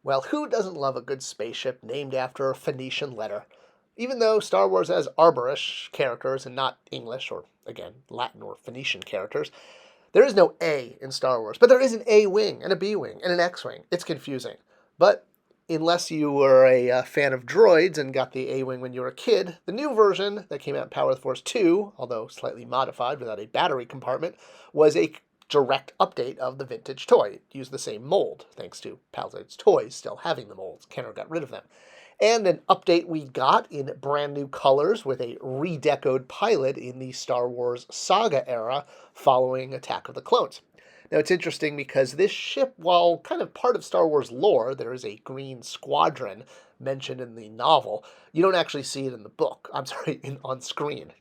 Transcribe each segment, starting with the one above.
Well, who doesn't love a good spaceship named after a Phoenician letter? Even though Star Wars has Arborish characters and not English or, again, Latin or Phoenician characters, there is no A in Star Wars, but there is an A Wing and a B Wing and an X Wing. It's confusing. But unless you were a fan of droids and got the A Wing when you were a kid, the new version that came out in Power of the Force 2, although slightly modified without a battery compartment, was a direct update of the vintage toy. It used the same mold, thanks to Palisades Toys still having the molds. Kenner got rid of them. And an update we got in brand new colors with a redecoed pilot in the Star Wars saga era following Attack of the Clones. Now, it's interesting because this ship, while kind of part of Star Wars lore, there is a green squadron mentioned in the novel. You don't actually see it in the book. I'm sorry, on screen.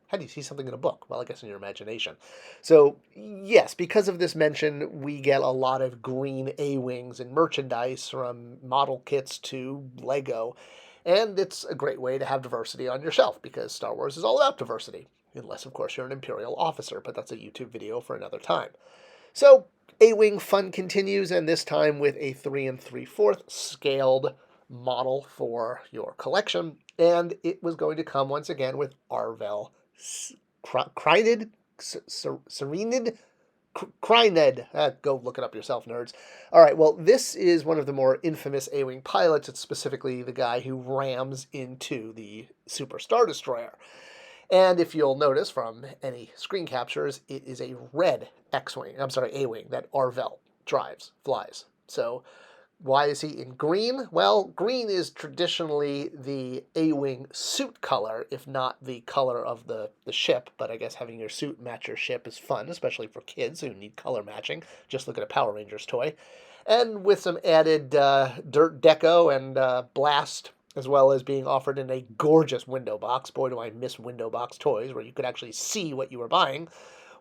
How do you see something in a book? Well, I guess in your imagination. So, yes, because of this mention, we get a lot of green A-Wings and merchandise from model kits to Lego. And it's a great way to have diversity on your shelf because Star Wars is all about diversity. Unless, of course, you're an Imperial officer, but that's a YouTube video for another time. So, A-Wing fun continues, and this time with a 3 3/4 scaled model for your collection. And it was going to come once again with Arvel Crynid? Serenid? Crynid. Go look it up yourself, nerds. All right, well, this is one of the more infamous A-Wing pilots. It's specifically the guy who rams into the Super Star Destroyer. And if you'll notice from any screen captures, it is a red A-Wing that Arvel flies. So why is he in green? Well, green is traditionally the A-Wing suit color, if not the color of the ship. But I guess having your suit match your ship is fun, especially for kids who need color matching. Just look at a Power Rangers toy. And with some added dirt deco and blast, as well as being offered in a gorgeous window box. Boy, do I miss window box toys where you could actually see what you were buying.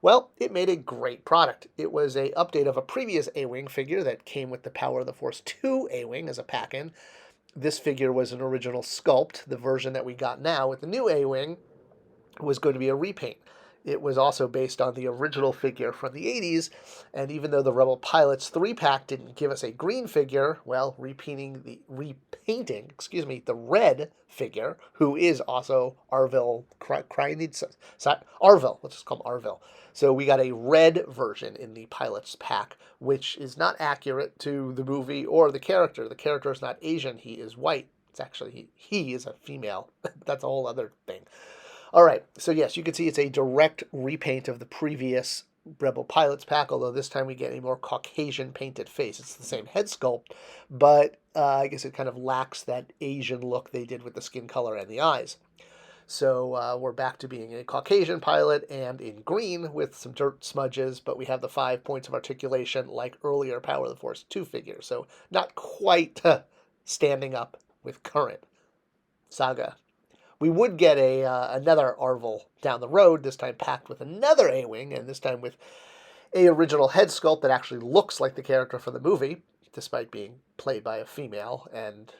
Well, it made a great product. It was an update of a previous A-Wing figure that came with the Power of the Force 2 A-Wing as a pack-in. This figure was an original sculpt. The version that we got now with the new A-Wing was going to be a repaint. It was also based on the original figure from the 80s, and even though the Rebel Pilots 3-pack didn't give us a green figure, well, repainting the red figure, who is also Arvel Arvel, let's just call him Arvel. So we got a red version in the Pilots pack, which is not accurate to the movie or the character. The character is not Asian, he is white. It's actually, he is a female. That's a whole other thing. All right, so yes, you can see it's a direct repaint of the previous Rebel Pilots pack, although this time we get a more Caucasian painted face. It's the same head sculpt, but I guess it kind of lacks that Asian look they did with the skin color and the eyes. So we're back to being a Caucasian pilot and in green with some dirt smudges, but we have the 5 points of articulation like earlier Power of the Force 2 figures. So not quite standing up with current saga. We would get another Arvel down the road, this time packed with another A-Wing, and this time with a original head sculpt that actually looks like the character from the movie, despite being played by a female and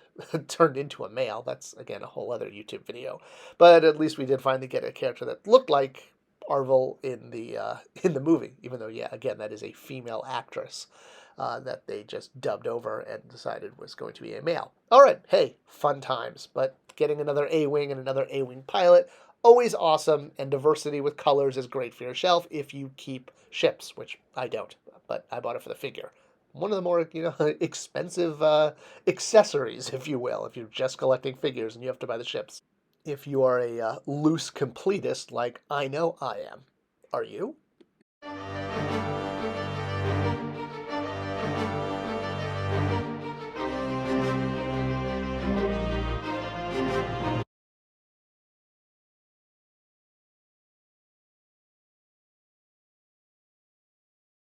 turned into a male. That's, again, a whole other YouTube video. But at least we did finally get a character that looked like Arvel in the movie, even though, yeah, again, that is a female actress that they just dubbed over and decided was going to be a male. All right, hey, fun times. But getting another A-Wing and another A-Wing pilot, always awesome, and diversity with colors is great for your shelf if you keep ships, which I don't, but I bought it for the figure. One of the more, expensive accessories, if you will, if you're just collecting figures and you have to buy the ships. If you are a loose completist like I know I am. Are you?